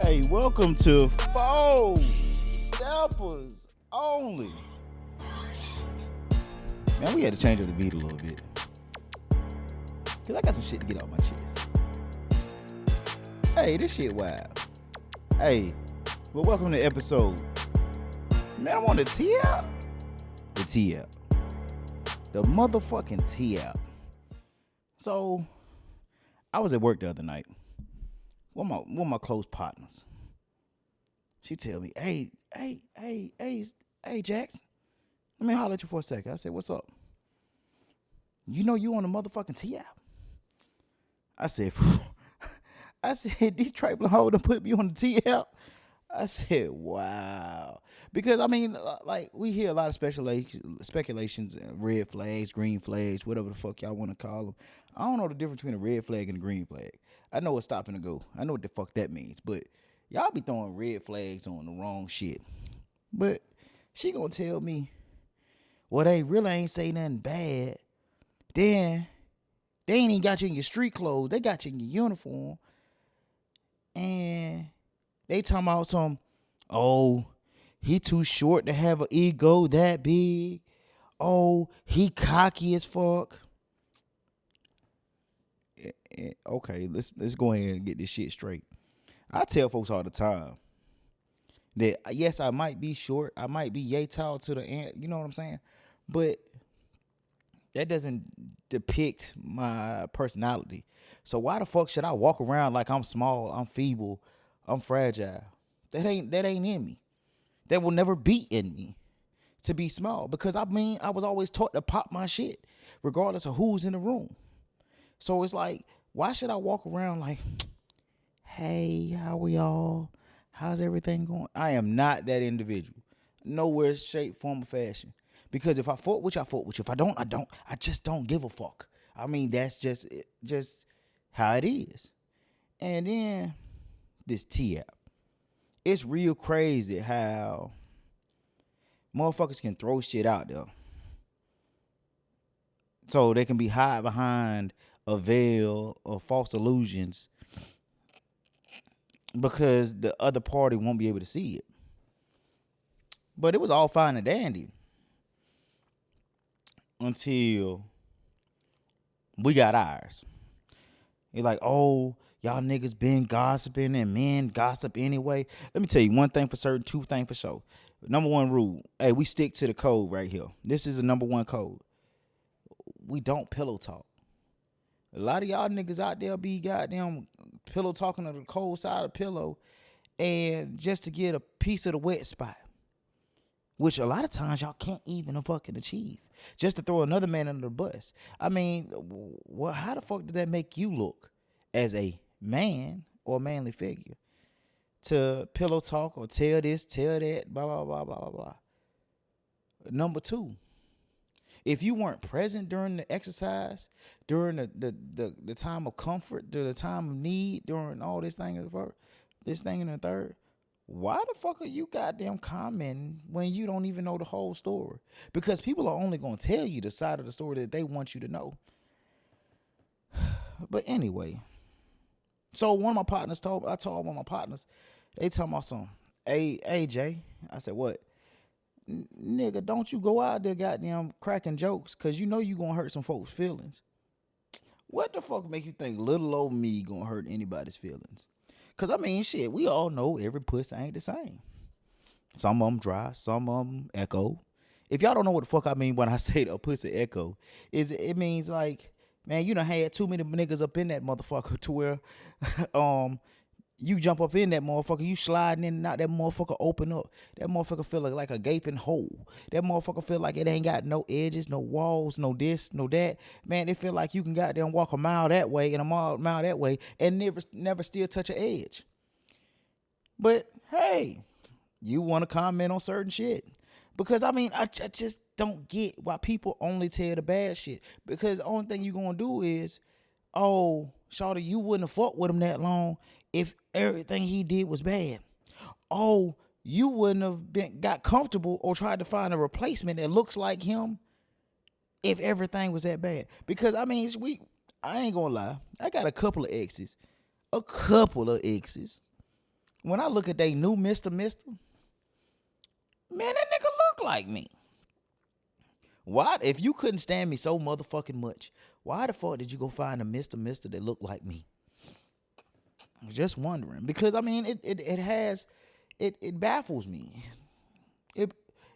Hey, welcome to Four Steppers Only. Man, we had to change up the beat a little bit. Because I got some shit to get off my chest. Hey, this shit wild. Hey, well, welcome to episode. Man, I'm on the T out. The T out. The motherfucking T out. So, I was at work the other night. One of my close partners. She tell me, hey, Jax, let me holler at you for a second. I said, what's up? You know you on the motherfucking T app? I said, these trifling hoes done put me on the T app. I said, wow. Because, I mean, like, we hear a lot of speculations, red flags, green flags, whatever the fuck y'all want to call them. I don't know the difference between a red flag and a green flag. I know what's stopping to go. I know what the fuck that means. But y'all be throwing red flags on the wrong shit. But she gonna tell me, well, they really ain't say nothing bad. Then they ain't even got you in your street clothes. They got you in your uniform. And they talking about some, oh, he too short to have an ego that big. Oh, he cocky as fuck. Okay, let's go ahead and get this shit straight. I tell folks all the time that yes, I might be short, I might be yay tall to the end, you know what I'm saying? But that doesn't depict my personality. So why the fuck should I walk around like I'm small, I'm feeble, I'm fragile? That ain't in me. That will never be in me to be small. Because I mean, I was always taught to pop my shit, regardless of who's in the room. So it's like, why should I walk around like, hey, how we all? How's everything going? I am not that individual. Nowhere, shape, form, or fashion. Because if I fought with you, I fought with you. If I don't, I don't. I just don't give a fuck. I mean, that's just how it is. And then this T app. It's real crazy how motherfuckers can throw shit out there. So they can be hide behind a veil of false illusions because the other party won't be able to see it. But it was all fine and dandy until we got ours. You're like, oh, y'all niggas been gossiping and men gossip anyway. Let me tell you one thing for certain, two things for sure. Number one rule, hey, we stick to the code right here. This is the number one code. We don't pillow talk. A lot of y'all niggas out there be goddamn pillow talking to the cold side of the pillow and just to get a piece of the wet spot, which a lot of times y'all can't even fucking achieve, just to throw another man under the bus. I mean, well, how the fuck does that make you look as a man or manly figure to pillow talk or tell this, tell that, blah, blah, blah, blah, blah, blah. Number two, if you weren't present during the exercise, during the time of comfort, during the time of need, during all this thing and the third, why the fuck are you goddamn commenting when you don't even know the whole story? Because people are only going to tell you the side of the story that they want you to know. But anyway, so one of my partners I told one of my partners, they talking about something. Hey, Jay. I said, what? Nigga, don't you go out there goddamn cracking jokes, because you know you gonna hurt some folks' feelings. What the fuck make you think little old me gonna hurt anybody's feelings? Because I mean, shit, we all know every pussy ain't the same. Some of them dry, some of them echo. If y'all don't know what the fuck I mean when I say a pussy echo, it means like, man, you done had too many niggas up in that motherfucker to where you jump up in that motherfucker, you sliding in and out, that motherfucker open up. That motherfucker feel like a gaping hole. That motherfucker feel like it ain't got no edges, no walls, no this, no that. Man, it feel like you can goddamn walk a mile that way and a mile that way and never still touch an edge. But hey, you want to comment on certain shit. Because I mean, I just don't get why people only tell the bad shit. Because the only thing you gonna do is, oh, shawty, you wouldn't have fought with him that long if everything he did was bad. Oh, you wouldn't have got comfortable or tried to find a replacement that looks like him if everything was that bad. Because I mean, I ain't gonna lie, I got a couple of exes When I look at they new Mr. Man, that nigga look like me. Why? If you couldn't stand me so motherfucking much, why the fuck did you go find a Mr. that looked like me? Just wondering. Because I mean, it has, it baffles me. It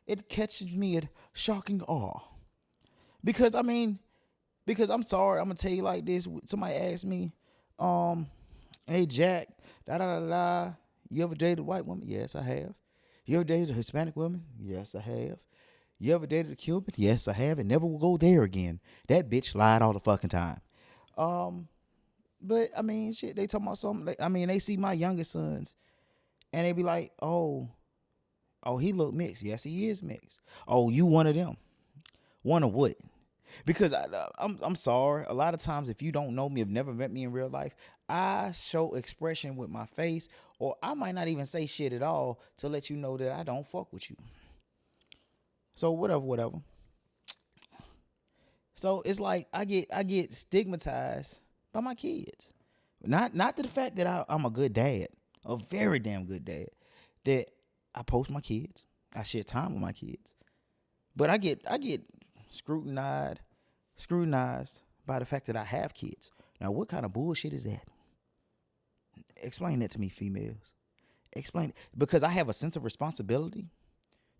it catches me at shocking awe. Because I mean, because I'm sorry, I'm gonna tell you like this. Somebody asked me, hey Jack, da da da da. You ever dated a white woman? Yes, I have. You ever dated a Hispanic woman? Yes, I have. You ever dated a Cuban? Yes, I have, and never will go there again. That bitch lied all the fucking time. But I mean, shit, they talking about something. Like, I mean, they see my youngest sons, and they be like, oh, he look mixed. Yes, he is mixed. Oh, you one of them. One of what? Because I'm sorry. A lot of times, if you don't know me, have never met me in real life, I show expression with my face, or I might not even say shit at all to let you know that I don't fuck with you. So whatever. So it's like I get stigmatized by my kids. Not to the fact that I'm a good dad, a very damn good dad, that I post my kids, I share time with my kids, but I get scrutinized by the fact that I have kids. Now, what kind of bullshit is that? Explain that to me, females. Explain it. Because I have a sense of responsibility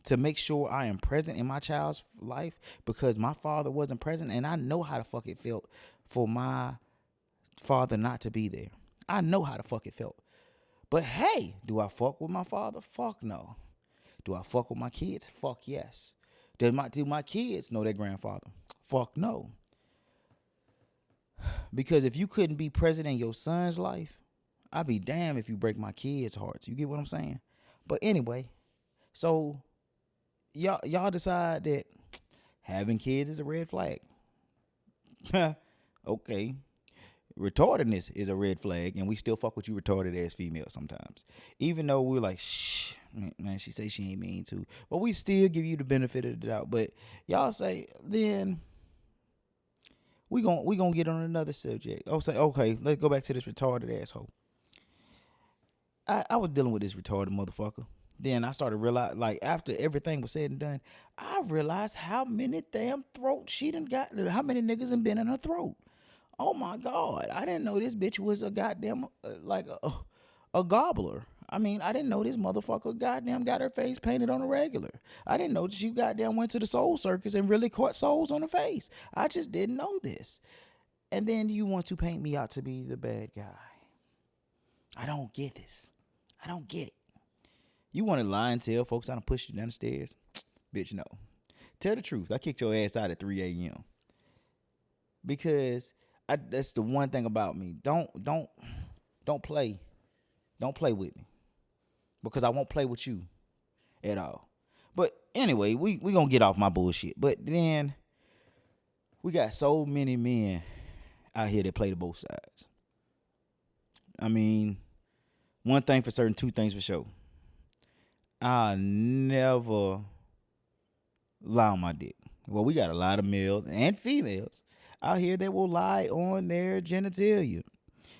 to make sure I am present in my child's life because my father wasn't present, and I know how the fuck it felt for my father not to be there. I know how the fuck it felt. But hey, do I fuck with my father? Fuck no. Do I fuck with my kids? Fuck yes. Do my kids know their grandfather? Fuck no. Because if you couldn't be present in your son's life, I'd be damned if you break my kids' hearts. You get what I'm saying? But anyway, so y'all decide that having kids is a red flag. Okay. Retardedness is a red flag, and we still fuck with you retarded ass females sometimes. Even though we're like, shh, man, she say she ain't mean to. But we still give you the benefit of the doubt. But y'all say, then we gonna get on another subject. Oh, say, okay, let's go back to this retarded asshole. I was dealing with this retarded motherfucker. Then I started realize, like, after everything was said and done, I realized how many damn throats she done got, how many niggas done been in her throat. Oh my God, I didn't know this bitch was a goddamn, like a gobbler. I mean, I didn't know this motherfucker goddamn got her face painted on a regular. I didn't know that you goddamn went to the soul circus and really caught souls on the face. I just didn't know this. And then you want to paint me out to be the bad guy. I don't get this. I don't get it. You want to lie and tell folks how to push you down the stairs? Bitch, no. Tell the truth. I kicked your ass out at 3 a.m. Because that's the one thing about me. Don't play. Don't play with me. Because I won't play with you at all. But anyway, we gonna get off my bullshit. But then we got so many men out here that play to both sides. I mean, one thing for certain, two things for sure. I'll never lie on my dick. Well, we got a lot of males and females out here that will lie on their genitalia.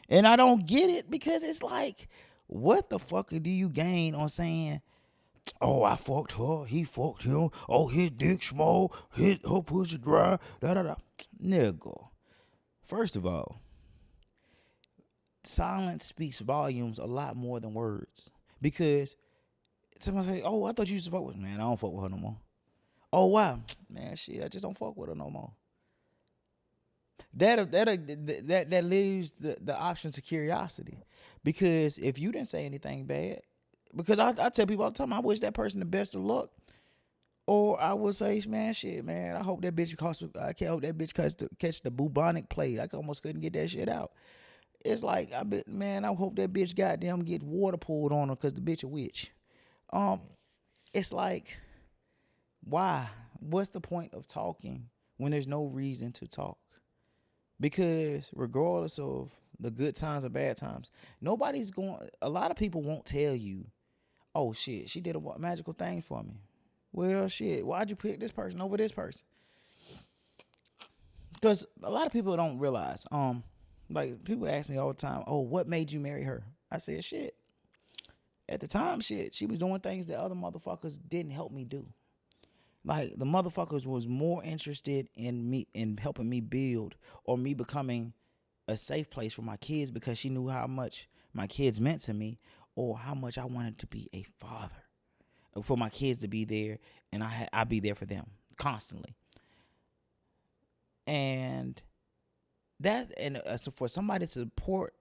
And I don't get it because it's like, what the fuck do you gain on saying, oh, I fucked her, he fucked him, oh, his dick small, her pussy dry, da da da. Nigga, first of all, silence speaks volumes a lot more than words. Because somebody say, oh, I thought you used to fuck with me. Man, I don't fuck with her no more. Oh, wow. Man, shit, I just don't fuck with her no more. That leaves the option to curiosity. Because if you didn't say anything bad, because I tell people all the time, I wish that person the best of luck. Or I would say, man, shit, man, I hope that bitch catch the bubonic plague. I almost couldn't get that shit out. It's like, I hope that bitch goddamn get water poured on her because the bitch a witch. It's like, why? What's the point of talking when there's no reason to talk? Because regardless of the good times or bad times, a lot of people won't tell you, oh shit, she did a magical thing for me. Well, shit, why'd you pick this person over this person? Because a lot of people don't realize, like people ask me all the time, oh, what made you marry her? I said, shit. At the time, shit, she was doing things that other motherfuckers didn't help me do. Like, the motherfuckers was more interested in me, in helping me build, or me becoming a safe place for my kids, because she knew how much my kids meant to me, or how much I wanted to be a father for my kids to be there, and I'd be there for them constantly. And so for somebody to support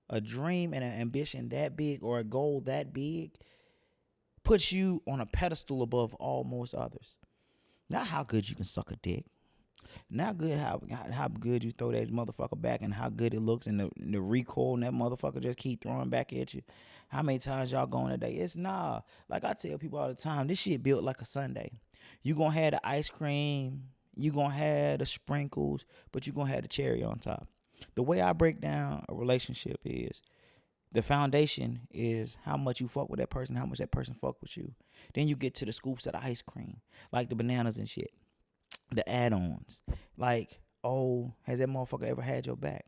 a dream and an ambition that big, or a goal that big, puts you on a pedestal above all most others. Not how good you can suck a dick, not good how good you throw that motherfucker back, and how good it looks, and the recoil, and that motherfucker just keep throwing back at you. How many times y'all going a day? It's nah. Like I tell people all the time, this shit built like a sundae. You gonna have the ice cream, you gonna have the sprinkles, but you gonna have the cherry on top. The way I break down a relationship is, the foundation is how much you fuck with that person, how much that person fuck with you. Then you get to the scoops of the ice cream, like the bananas and shit, the add-ons. Like, oh, has that motherfucker ever had your back?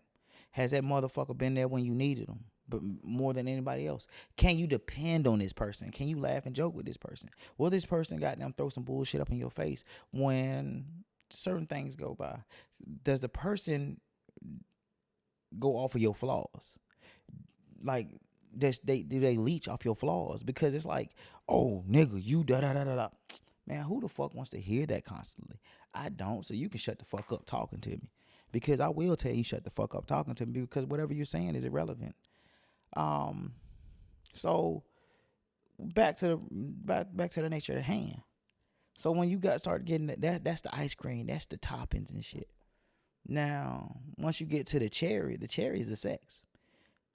Has that motherfucker been there when you needed them, but more than anybody else? Can you depend on this person? Can you laugh and joke with this person? Will this person goddamn throw some bullshit up in your face when certain things go by? Does the person go off of your flaws? Like, do they leech off your flaws? Because it's like, oh, nigga, you da da da da da. Man, who the fuck wants to hear that constantly? I don't. So you can shut the fuck up talking to me, because I will tell you shut the fuck up talking to me, because whatever you're saying is irrelevant. So back to the nature of the hand. So when you start getting that's the ice cream, that's the toppings and shit. Now, once you get to the cherry is the sex,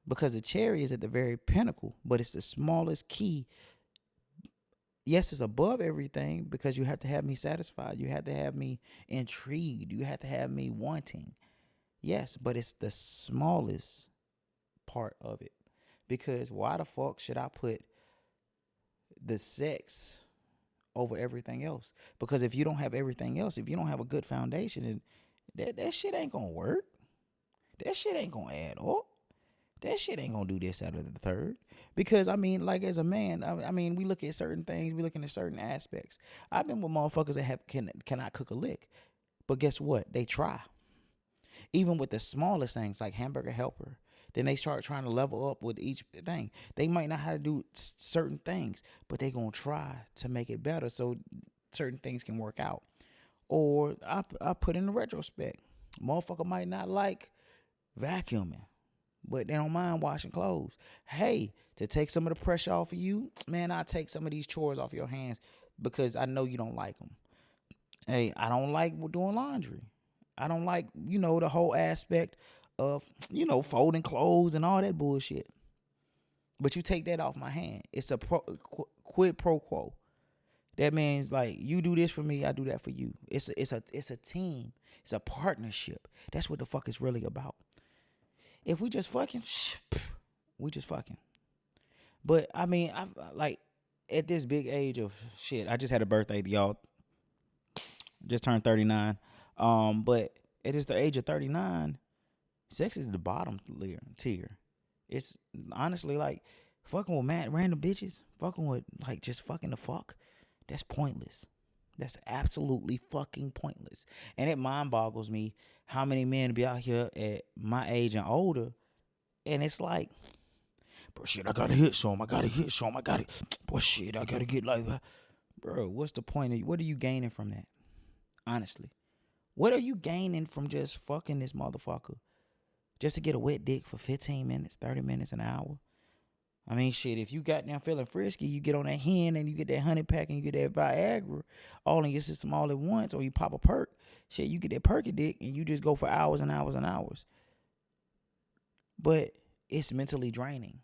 because the cherry is at the very pinnacle, but it's the smallest key. Yes, it's above everything, because you have to have me satisfied. You have to have me intrigued. You have to have me wanting. Yes, but it's the smallest part of it. Because why the fuck should I put the sex over everything else? Because if you don't have everything else, if you don't have a good foundation, that shit ain't gonna work. That shit ain't gonna add up. That shit ain't gonna do this out of the third. Because I mean, like, as a man, I mean, we look at certain things, we looking at certain aspects. I've been with motherfuckers that cannot cook a lick, but guess what? They try. Even with the smallest things, like hamburger helper, then they start trying to level up with each thing. They might not know how to do certain things, but they gonna try to make it better so certain things can work out. Or I put in the retrospect, motherfucker might not like vacuuming, but they don't mind washing clothes. Hey, to take some of the pressure off of you, man, I'll take some of these chores off your hands, because I know you don't like them. Hey, I don't like doing laundry. I don't like, the whole aspect of, folding clothes and all that bullshit. But you take that off my hand. It's a quid pro quo. That means, like, you do this for me, I do that for you. It's a team. It's a partnership. That's what the fuck it's really about. If we just fucking, we just fucking. But I mean, I like, at this big age of shit, I just had a birthday, y'all. Just turned 39. But at the age of 39, sex is the bottom tier. It's honestly like fucking with random bitches, fucking with, like, just fucking the fuck. That's pointless. That's absolutely fucking pointless. And it mind boggles me how many men be out here at my age and older, and it's like, bro, shit, I gotta hit some. Boy, shit, I gotta get like that. Bro, what's the point what are you gaining from that? Honestly. What are you gaining from just fucking this motherfucker? Just to get a wet dick for 15 minutes, 30 minutes, an hour? I mean, shit, if you got down feeling frisky, you get on that hen and you get that honey pack and you get that Viagra all in your system all at once, or you pop a perk. Shit, you get that perky dick and you just go for hours and hours and hours. But it's mentally draining.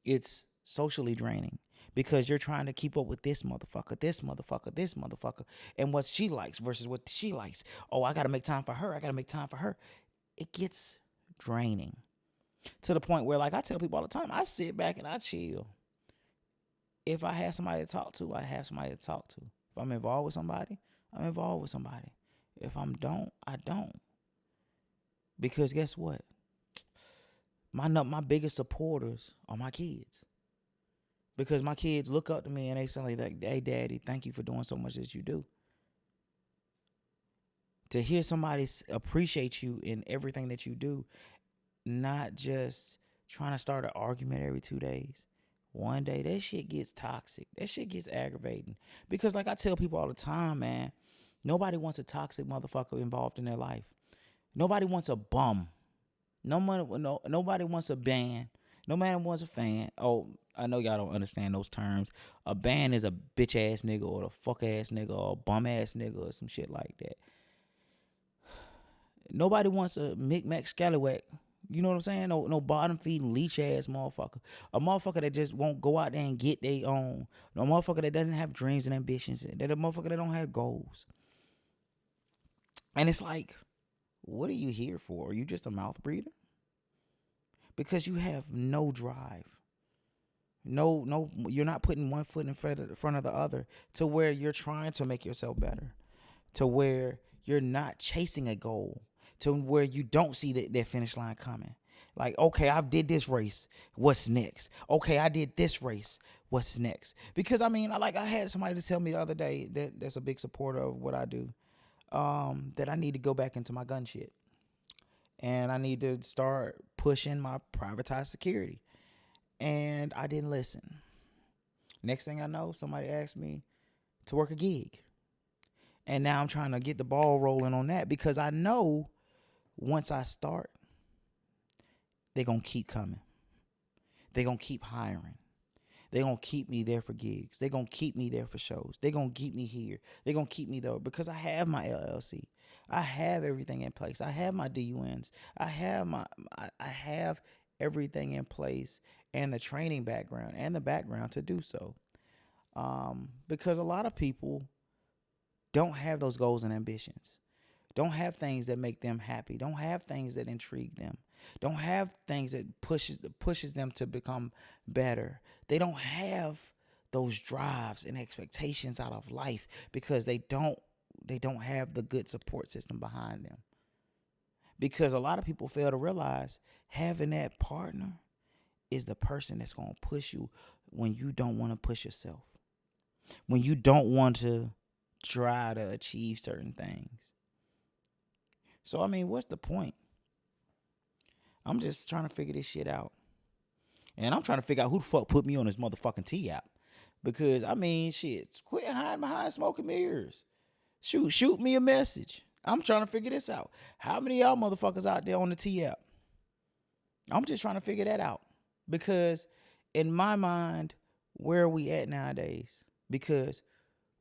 It's socially draining, because you're trying to keep up with this motherfucker, and what she likes versus what she likes. Oh, I got to make time for her. It gets draining. To the point where, like, I tell people all the time, I sit back and I chill. If I have somebody to talk to, I have somebody to talk to. If I'm involved with somebody, I'm involved with somebody. If I don't. Because guess what? My biggest supporters are my kids. because my kids look up to me and they say like, "Hey, Daddy, thank you for doing so much as you do." To hear somebody appreciate you in everything that you do, not just trying to start an argument every 2 days. One day that shit gets toxic. That shit gets aggravating. Because like I tell people all the time, man, nobody wants a toxic motherfucker involved in their life. Nobody wants a bum. Nobody wants a band. Nobody wants a fan. Oh, I know y'all don't understand those terms. A band is a bitch ass nigga or a fuck ass nigga or a bum ass nigga or some shit like that. Nobody wants a Mick Scallywag. You know what I'm saying? No bottom feeding leech ass motherfucker. A motherfucker that just won't go out there and get their own. No motherfucker that doesn't have dreams and ambitions. That a motherfucker that don't have goals. And it's like, what are you here for? Are you just a mouth breather? Because you have no drive. No, you're not putting one foot in front of the other to where you're trying to make yourself better. To where you're not chasing a goal. To where you don't see that finish line coming. Like, okay, I did this race. What's next? Okay, I did this race. What's next? Because I mean, I had somebody to tell me the other day that's a big supporter of what I do, that I need to go back into my gun shit. And I need to start pushing my privatized security. And I didn't listen. Next thing I know, somebody asked me to work a gig. And now I'm trying to get the ball rolling on that because I know once I start, they're going to keep coming. They're going to keep hiring. They're going to keep me there for gigs. They're going to keep me there for shows. They're going to keep me here. They're going to keep me there because I have my LLC. I have everything in place. I have my DUNs. I have everything in place and the training background and the background to do so. Because a lot of people don't have those goals and ambitions. Don't have things that make them happy. Don't have things that intrigue them. Don't have things that pushes them to become better. They don't have those drives and expectations out of life because they don't have the good support system behind them. Because a lot of people fail to realize having that partner is the person that's going to push you when you don't want to push yourself. When you don't want to try to achieve certain things. So, I mean, what's the point? I'm just trying to figure this shit out. And I'm trying to figure out who the fuck put me on this motherfucking T app. Because, I mean, shit, quit hiding behind smoking mirrors. Shoot me a message. I'm trying to figure this out. How many of y'all motherfuckers out there on the T app? I'm just trying to figure that out. Because in my mind, where are we at nowadays? Because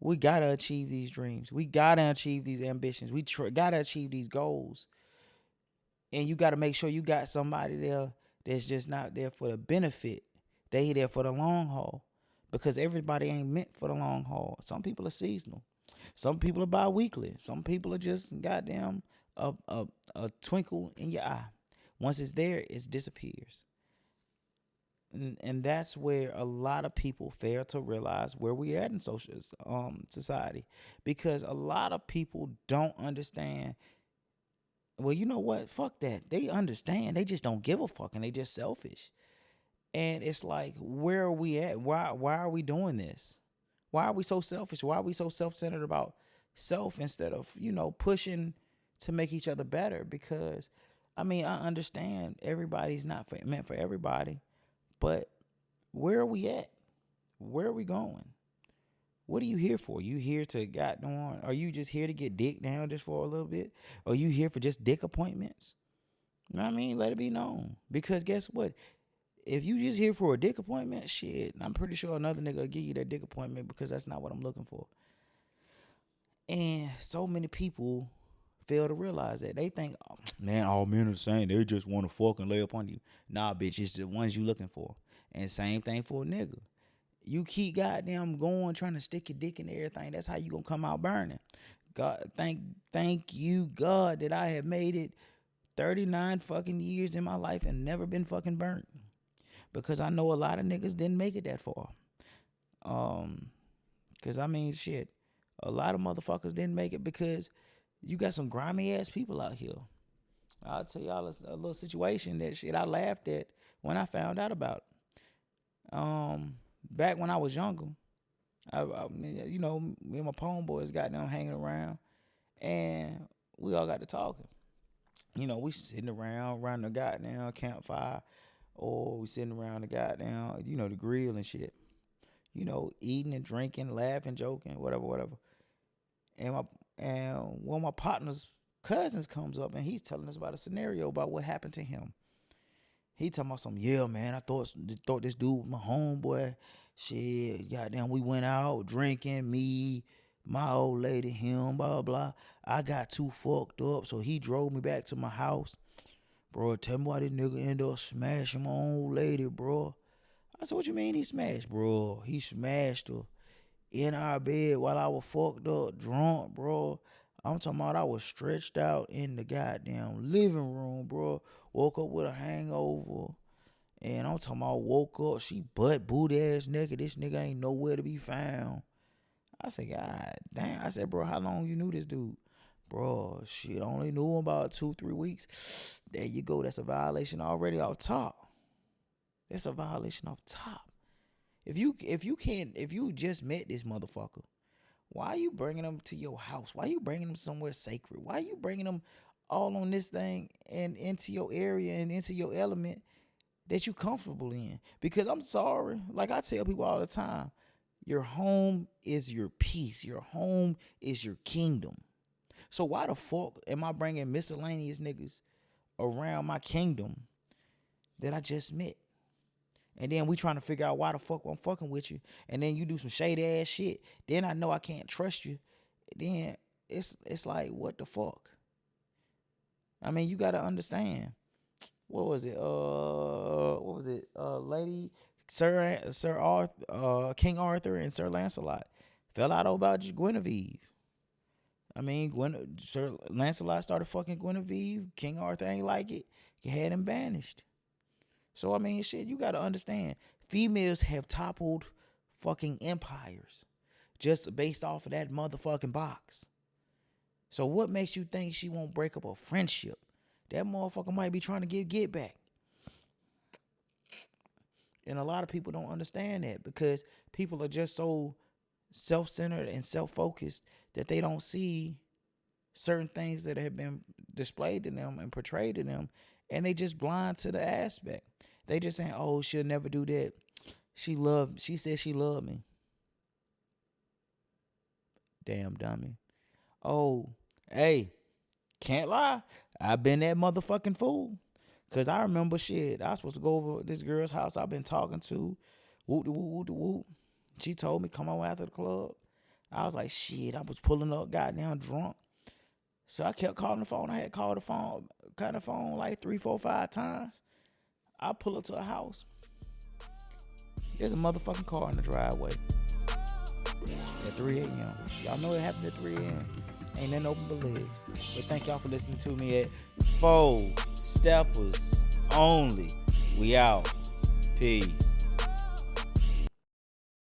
we got to achieve these dreams. We got to achieve these ambitions. We got to achieve these goals. And you got to make sure you got somebody there that's just not there for the benefit. They there for the long haul. Because everybody ain't meant for the long haul. Some people are seasonal. Some people are bi-weekly. Some people are just goddamn a twinkle in your eye. Once it's there, it disappears. And that's where a lot of people fail to realize where we're at in social society. Because a lot of people don't understand. Well, you know what? Fuck that. They understand. They just don't give a fuck and they just selfish. And it's like, where are we at? Why are we doing this? Why are we so selfish? Why are we so self-centered about self instead of, pushing to make each other better? Because, I mean, I understand everybody's not meant for everybody. But where are we at? Where are we going? What are you here for? You here to goddamn? Are you just here to get dick down just for a little bit? Or are you here for just dick appointments? You know what I mean? Let it be known. Because guess what? If you just here for a dick appointment, shit, I'm pretty sure another nigga will give you that dick appointment because that's not what I'm looking for. And so many people fail to realize that. They think, oh, man, all men are the same. They just want to fuck and lay up on you. Nah, bitch, it's the ones you looking for. And same thing for a nigga. You keep goddamn going, trying to stick your dick in everything. That's how you gonna come out burning. God, thank you, God, that I have made it 39 fucking years in my life and never been fucking burnt. Because I know a lot of niggas didn't make it that far. Because I mean, shit, a lot of motherfuckers didn't make it because you got some grimy ass people out here. I'll tell y'all a little situation that shit I laughed at when I found out about it. back when I was younger, you know, me and my homeboys got them hanging around, and we all got to talking. You know, we sitting around the goddamn campfire, or we sitting around the goddamn, you know, the grill and shit. You know, eating and drinking, laughing, joking, whatever. And one of my partner's cousins comes up and he's telling us about a scenario about what happened to him. He talking about something, yeah, man, I thought this dude was my homeboy. Shit, goddamn, we went out drinking, me, my old lady, him, blah, blah. I got too fucked up, so he drove me back to my house. Bro, tell me why this nigga ended up smashing my old lady, bro. I said, what you mean he smashed? Bro, he smashed her in our bed while I was fucked up, drunk, bro. I'm talking about I was stretched out in the goddamn living room, bro. Woke up with a hangover. And I'm talking about woke up, she butt booty ass naked. This nigga ain't nowhere to be found. I said, God damn. I said, bro, how long you knew this dude? Bro, shit, only knew him about 2-3 weeks. There you go. That's a violation already off top. That's a violation off top. If you just met this motherfucker, why are you bringing them to your house? Why are you bringing them somewhere sacred? Why are you bringing them all on this thing and into your area and into your element that you comfortable in? Because I'm sorry, like I tell people all the time, your home is your peace. Your home is your kingdom. So why the fuck am I bringing miscellaneous niggas around my kingdom that I just met? And then we trying to figure out why the fuck I'm fucking with you. And then you do some shady ass shit. Then I know I can't trust you. Then it's like, what the fuck? I mean, you got to understand. What was it? Lady Sir Arthur, King Arthur and Sir Lancelot fell out about Guinevere. I mean, Sir Lancelot started fucking Guinevere. King Arthur ain't like it. He had him banished. So, I mean, shit, you got to understand. Females have toppled fucking empires just based off of that motherfucking box. So what makes you think she won't break up a friendship? That motherfucker might be trying to get back. And a lot of people don't understand that because people are just so self-centered and self-focused that they don't see certain things that have been displayed to them and portrayed to them, and they just blind to the aspect. They just saying, oh, she'll never do that. She said she loved me. Damn dummy. Oh, hey, can't lie. I've been that motherfucking fool. Because I remember shit. I was supposed to go over this girl's house I've been talking to. Whoop. She told me, come on after the club. I was like, shit, I was pulling up goddamn drunk. So I kept calling the phone. I had called the phone like 3, 4, 5 times. I pull up to a house. There's a motherfucking car in the driveway at 3 a.m. Y'all know it happens at 3 a.m. Ain't nothing open but legs. But thank y'all for listening to me at 4 Steppers Only. We out. Peace.